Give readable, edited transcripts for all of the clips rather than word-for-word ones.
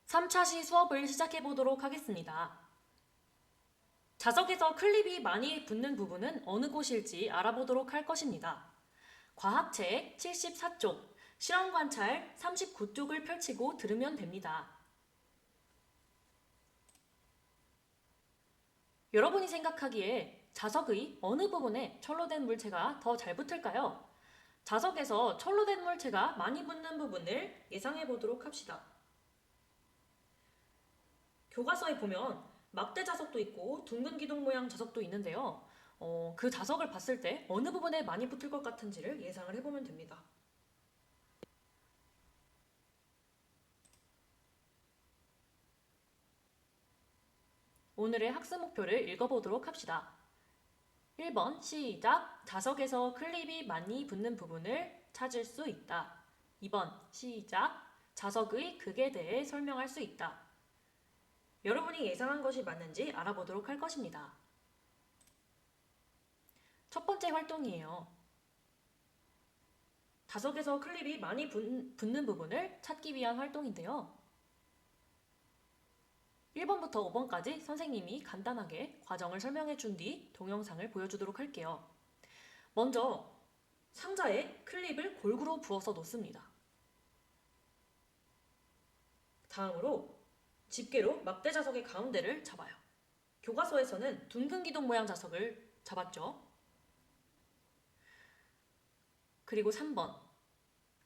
3차시 수업을 시작해 보도록 하겠습니다. 자석에서 클립이 많이 붙는 부분은 어느 곳일지 알아보도록 할 것입니다. 과학책 74쪽, 실험관찰 39쪽을 펼치고 들으면 됩니다. 여러분이 생각하기에 자석의 어느 부분에 철로 된 물체가 더 잘 붙을까요? 자석에서 철로 된 물체가 많이 붙는 부분을 예상해 보도록 합시다. 교과서에 보면 막대 자석도 있고 둥근 기둥 모양 자석도 있는데요. 그 자석을 봤을 때 어느 부분에 많이 붙을 것 같은지를 예상을 해보면 됩니다. 오늘의 학습 목표를 읽어보도록 합시다. 1번 시작! 자석에서 클립이 많이 붙는 부분을 찾을 수 있다. 2번 시작! 자석의 극에 대해 설명할 수 있다. 여러분이 예상한 것이 맞는지 알아보도록 할 것입니다. 첫 번째 활동이에요. 자석에서 클립이 많이 붙는 부분을 찾기 위한 활동인데요. 1번부터 5번까지 선생님이 간단하게 과정을 설명해 준 뒤 동영상을 보여주도록 할게요. 먼저 상자에 클립을 골고루 부어서 놓습니다. 다음으로 집게로 막대 자석의 가운데를 잡아요. 교과서에서는 둥근 기둥 모양 자석을 잡았죠. 그리고 3번.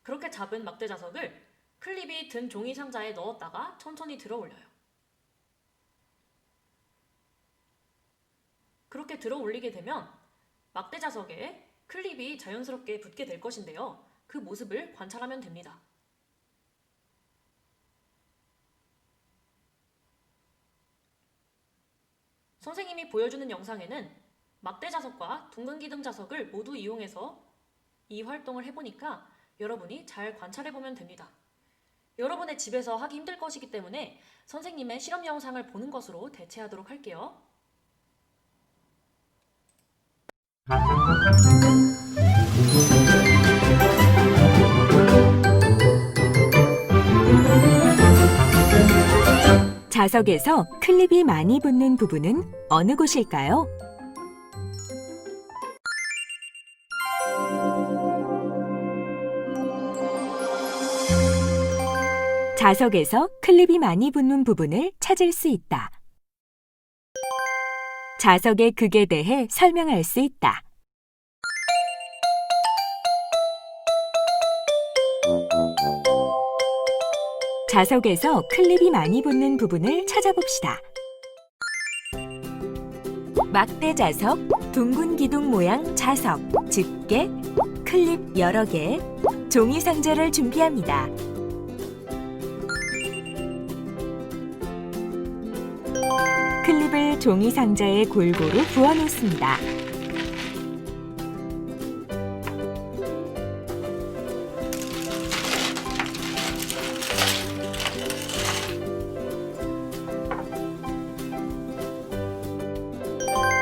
그렇게 잡은 막대 자석을 클립이 든 종이 상자에 넣었다가 천천히 들어 올려요. 그렇게 들어 올리게 되면 막대 자석에 클립이 자연스럽게 붙게 될 것인데요. 그 모습을 관찰하면 됩니다. 선생님이 보여주는 영상에는 막대 자석과 둥근 기둥 자석을 모두 이용해서 이 활동을 해보니까 여러분이 잘 관찰해보면 됩니다. 여러분의 집에서 하기 힘들 것이기 때문에 선생님의 실험 영상을 보는 것으로 대체하도록 할게요. 자석에서 클립이 많이 붙는 부분은 어느 곳일까요? 자석에서 클립이 많이 붙는 부분을 찾을 수 있다. 자석의 극에 대해 설명할 수 있다. 자석에서 클립이 많이 붙는 부분을 찾아봅시다. 막대 자석, 둥근 기둥 모양 자석, 집게, 클립 여러 개, 종이 상자를 준비합니다. 클립을 종이 상자에 골고루 부어 놓습니다.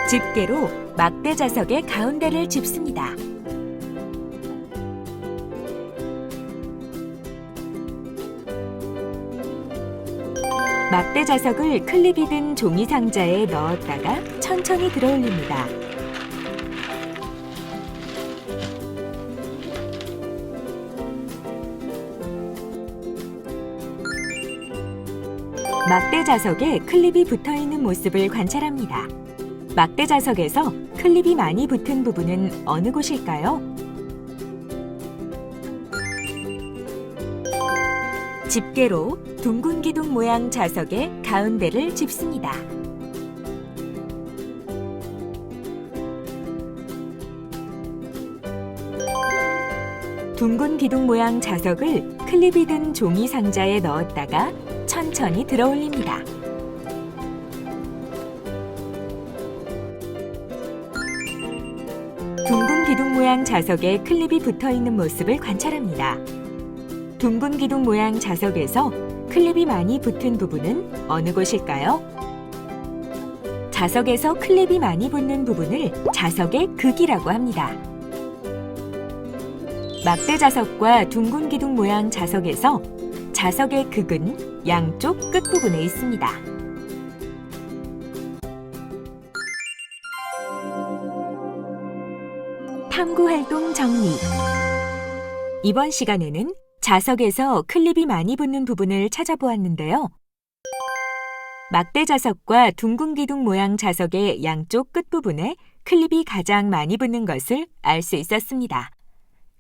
집게로 막대 자석의 가운데를 짚습니다. 막대 자석을 클립이 든 종이 상자에 넣었다가 천천히 들어 올립니다. 막대 자석에 클립이 붙어 있는 모습을 관찰합니다. 막대 자석에서 클립이 많이 붙은 부분은 어느 곳일까요? 집게로 둥근 기둥 모양 자석의 가운데를 짚습니다. 둥근 기둥 모양 자석을 클립이 든 종이 상자에 넣었다가 천천히 들어 올립니다. 둥근 기둥 모양 자석에 클립이 붙어 있는 모습을 관찰합니다. 둥근 기둥 모양 자석에서 클립이 많이 붙은 부분은 어느 곳일까요? 자석에서 클립이 많이 붙는 부분을 자석의 극이라고 합니다. 막대 자석과 둥근 기둥 모양 자석에서 자석의 극은 양쪽 끝부분에 있습니다. 탐구활동 정리. 이번 시간에는 자석에서 클립이 많이 붙는 부분을 찾아보았는데요. 막대 자석과 둥근 기둥 모양 자석의 양쪽 끝부분에 클립이 가장 많이 붙는 것을 알 수 있었습니다.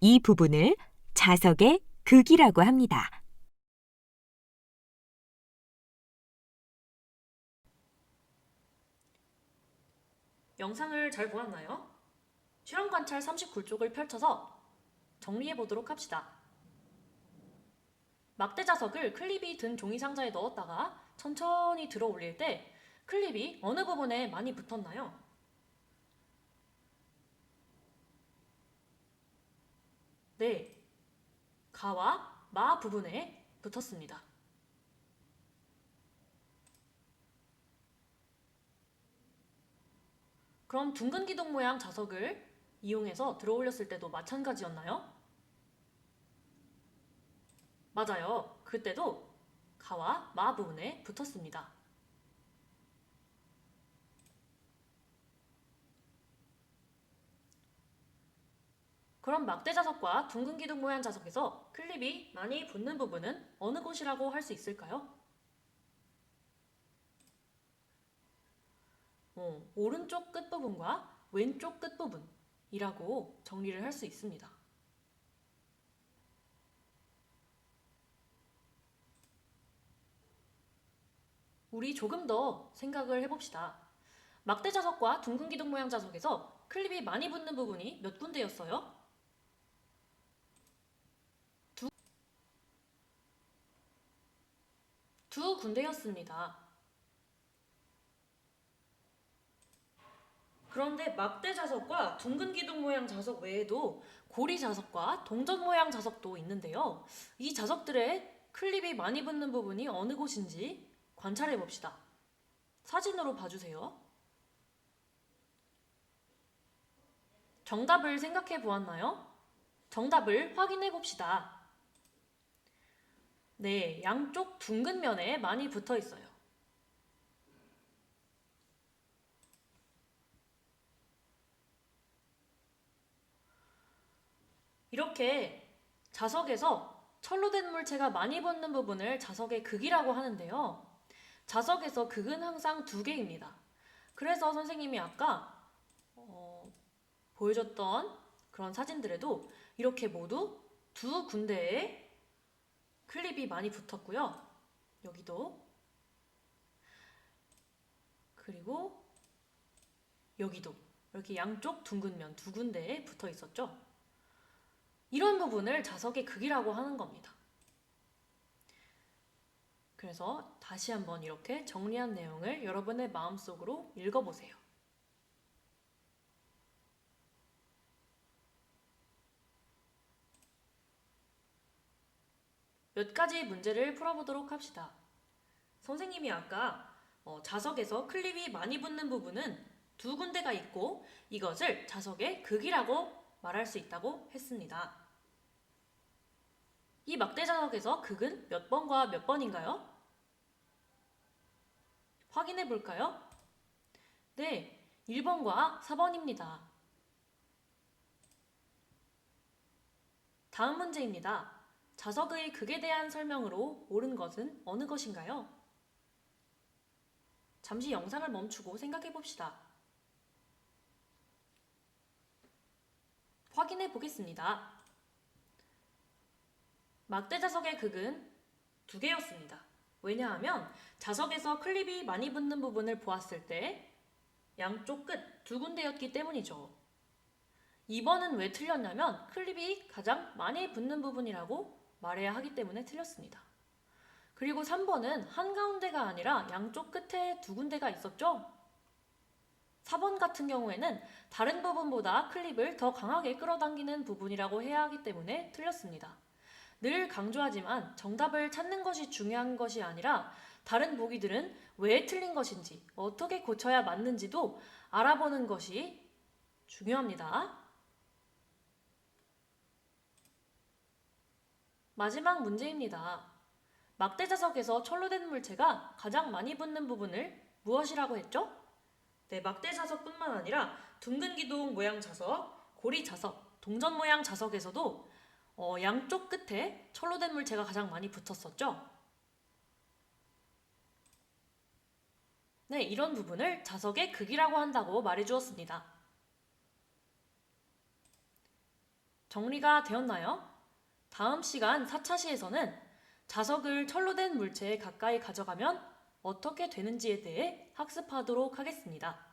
이 부분을 자석의 극이라고 합니다. 영상을 잘 보았나요? 실험 관찰 39쪽을 펼쳐서 정리해 보도록 합시다. 막대 자석을 클립이 든 종이 상자에 넣었다가 천천히 들어 올릴 때 클립이 어느 부분에 많이 붙었나요? 네, 가와 마 부분에 붙었습니다. 그럼 둥근 기둥 모양 자석을 이용해서 들어 올렸을 때도 마찬가지였나요? 맞아요. 그때도 가와 마 부분에 붙었습니다. 그럼 막대 자석과 둥근 기둥 모양 자석에서 클립이 많이 붙는 부분은 어느 곳이라고 할 수 있을까요? 오른쪽 끝부분과 왼쪽 끝부분이라고 정리를 할 수 있습니다. 우리 조금 더 생각을 해봅시다. 막대 자석과 둥근 기둥 모양 자석에서 클립이 많이 붙는 부분이 몇 군데였어요? 두 군데였습니다. 그런데 막대 자석과 둥근 기둥 모양 자석 외에도 고리 자석과 동전 모양 자석도 있는데요. 이 자석들의 클립이 많이 붙는 부분이 어느 곳인지 관찰해 봅시다. 사진으로 봐주세요. 정답을 생각해 보았나요? 정답을 확인해 봅시다. 네, 양쪽 둥근 면에 많이 붙어 있어요. 이렇게 자석에서 철로 된 물체가 많이 붙는 부분을 자석의 극이라고 하는데요. 자석에서 극은 항상 두 개입니다. 그래서 선생님이 아까 보여줬던 그런 사진들에도 이렇게 모두 두 군데에 클립이 많이 붙었고요. 여기도 그리고 여기도 이렇게 양쪽 둥근 면 두 군데에 붙어 있었죠. 이런 부분을 자석의 극이라고 하는 겁니다. 그래서 다시 한번 이렇게 정리한 내용을 여러분의 마음속으로 읽어보세요. 몇 가지 문제를 풀어보도록 합시다. 선생님이 아까 자석에서 클립이 많이 붙는 부분은 두 군데가 있고 이것을 자석의 극이라고 말할 수 있다고 했습니다. 이 막대 자석에서 극은 몇 번과 몇 번인가요? 확인해 볼까요? 네, 1번과 4번입니다. 다음 문제입니다. 자석의 극에 대한 설명으로 옳은 것은 어느 것인가요? 잠시 영상을 멈추고 생각해 봅시다. 확인해 보겠습니다. 막대 자석의 극은 두 개였습니다. 왜냐하면 자석에서 클립이 많이 붙는 부분을 보았을 때 양쪽 끝 두 군데였기 때문이죠. 2번은 왜 틀렸냐면 클립이 가장 많이 붙는 부분이라고 말해야 하기 때문에 틀렸습니다. 그리고 3번은 한가운데가 아니라 양쪽 끝에 두 군데가 있었죠? 4번 같은 경우에는 다른 부분보다 클립을 더 강하게 끌어당기는 부분이라고 해야 하기 때문에 틀렸습니다. 늘 강조하지만 정답을 찾는 것이 중요한 것이 아니라 다른 보기들은 왜 틀린 것인지 어떻게 고쳐야 맞는지도 알아보는 것이 중요합니다. 마지막 문제입니다. 막대 자석에서 철로 된 물체가 가장 많이 붙는 부분을 무엇이라고 했죠? 네, 막대 자석뿐만 아니라 둥근 기둥 모양 자석, 고리 자석, 동전 모양 자석에서도 양쪽 끝에 철로 된 물체가 가장 많이 붙었었죠? 네, 이런 부분을 자석의 극이라고 한다고 말해주었습니다. 정리가 되었나요? 다음 시간 4차 시에서는 자석을 철로 된 물체에 가까이 가져가면 어떻게 되는지에 대해 학습하도록 하겠습니다.